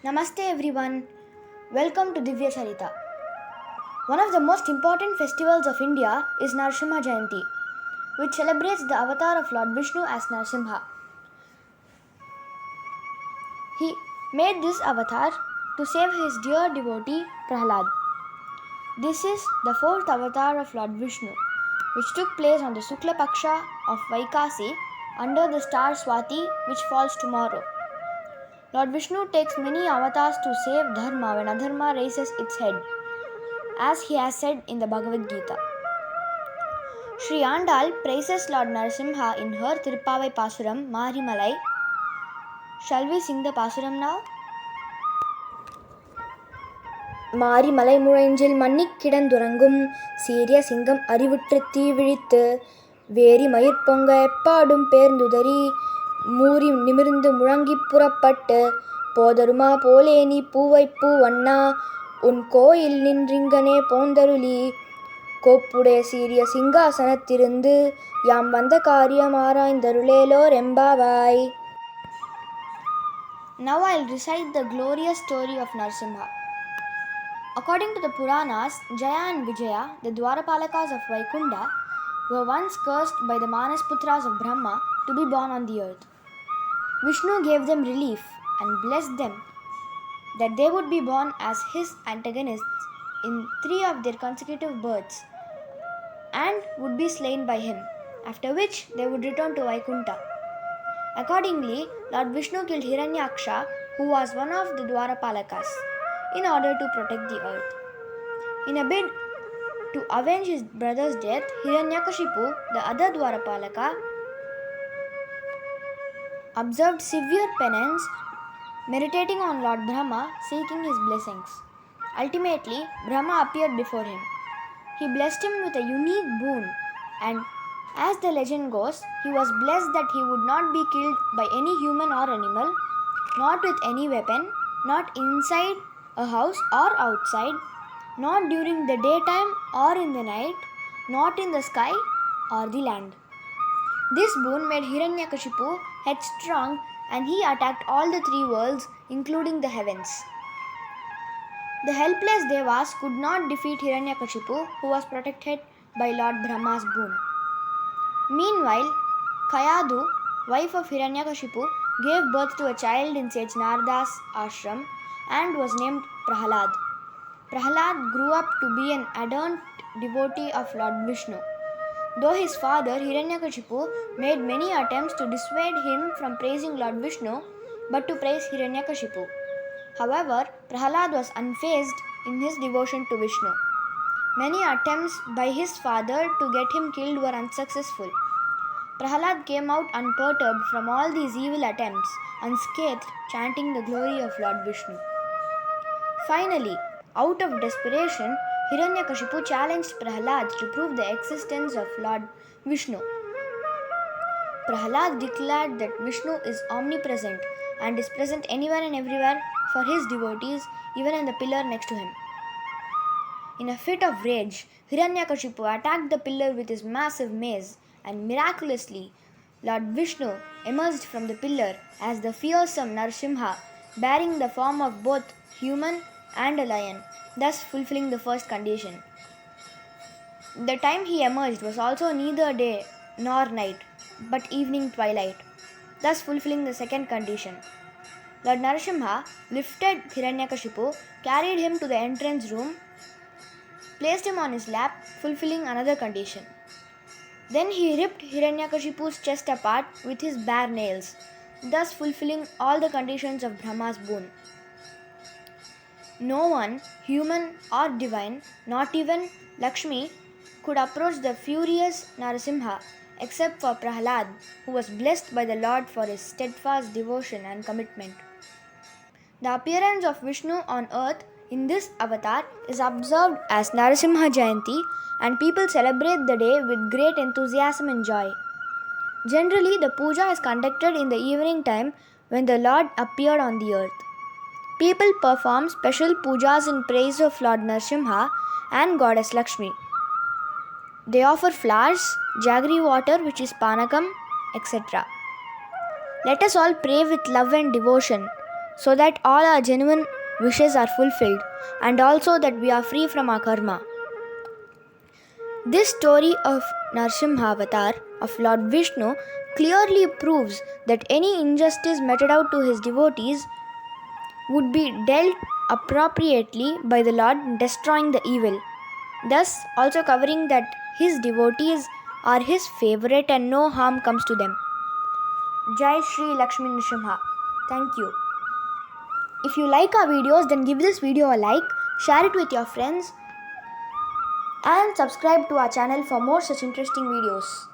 Namaste everyone. Welcome to Divya Charita. One of the most important festivals of India is Narasimha Jayanti, which celebrates the avatar of Lord Vishnu as Narasimha. He made this avatar to save his dear devotee Prahlad. This is the fourth avatar of Lord Vishnu, which took place on the Shukla Paksha of Vaikasi under the star Swati, which falls tomorrow. Lord Vishnu takes many avatars to save Dharma when Adharma raises its head, as he has said in the Bhagavad Gita. Sri Andal praises Lord Narasimha in her Tirupavai Pasuram Marimalai. Shall we sing the Pasuram now? மாரிமலை முழஞ்சில் மன்னிக் கிடந்துறங்கும் சீரிய சிங்கம் அறிவுற்று தீ விழித்து vary மயிர்பொங்க எப்பாடும் பேர்ந்துதறி மூரி நிமிர்ந்து முழங்கிப் புறப்பட்டு போதருமா போலே நீ பூவைப்பூ வண்ணா உன் கோயில் நின்றிங்கனே போந்தருளி கோப்புடைய சீரிய சிங்காசனத்திருந்து யாம் வந்த காரியம் ஆராய்ந்தருளேலோர் எம்பாவாய். Now I'll recite the glorious story of Narasimha. According to the Puranas, Jaya and Vijaya, the Dwarapalakas of Vaikunta, were once cursed by the Manasputras of Brahma to be born on the earth. Vishnu gave them relief and blessed them that they would be born as his antagonists in 3 of their consecutive births and would be slain by him, after which they would return to Vaikunta. Accordingly, Lord Vishnu killed Hiranyaksha, who was one of the Dwarapalakas, in order to protect the earth. In a bid to avenge his brother's death, Hiranyakashipu, the other Dwarapalaka, observed severe penance, meditating on Lord Brahma, seeking his blessings. Ultimately, Brahma appeared before him. He blessed him with a unique boon, and as the legend goes, he was blessed that he would not be killed by any human or animal, not with any weapon, not inside a house or outside, not during the daytime or in the night, not in the sky or the land. This boon made Hiranyakashipu headstrong, and he attacked all the 3 worlds, including the heavens. The helpless Devas could not defeat Hiranyakashipu, who was protected by Lord Brahma's boon. Meanwhile, Kayadu, wife of Hiranyakashipu, gave birth to a child in sage Narada's ashram and was named Prahlad. Prahlad grew up to be an ardent devotee of Lord Vishnu. Though his father Hiranyakashipu made many attempts to dissuade him from praising Lord Vishnu, but to praise Hiranyakashipu. However, Prahlad was unfazed in his devotion to Vishnu. Many attempts by his father to get him killed were unsuccessful. Prahlad came out unperturbed from all these evil attempts, unscathed, chanting the glory of Lord Vishnu. Finally, out of desperation, Hiranyakashipu challenged Prahlad to prove the existence of Lord Vishnu. Prahlad declared that Vishnu is omnipresent and is present anywhere and everywhere for his devotees, even in the pillar next to him. In a fit of rage, Hiranyakashipu attacked the pillar with his massive mace, and miraculously, Lord Vishnu emerged from the pillar as the fearsome Narasimha, bearing the form of both human and a lion, thus fulfilling the first condition. The time he emerged was also neither day nor night, but evening twilight, thus fulfilling the second condition. Lord Narasimha lifted Hiranyakashipu, carried him to the entrance room, placed him on his lap, fulfilling another condition. Then he ripped Hiranyakashipu's chest apart with his bare nails, thus fulfilling all the conditions of Brahma's boon. No one, human or divine, not even Lakshmi, could approach the furious Narasimha except for Prahlad, who was blessed by the Lord for his steadfast devotion and commitment. The appearance of Vishnu on earth in this avatar is observed as Narasimha Jayanti, and people celebrate the day with great enthusiasm and joy. Generally, the puja is conducted in the evening time when the Lord appeared on the earth. People perform special pujas in praise of Lord Narasimha and Goddess Lakshmi. They offer flowers, jaggery water, which is panakam, etc. Let us all pray with love and devotion so that all our genuine wishes are fulfilled and also that we are free from our karma. This story of Narsimha Avatar of Lord Vishnu clearly proves that any injustice meted out to his devotees would be dealt appropriately by the Lord, destroying the evil, thus also covering that his devotees are his favorite and no harm comes to them. Jai Shri Lakshmi Nrsimha. Thank you. If you like our videos, then give this video a like, share it with your friends, and subscribe to our channel for more such interesting videos.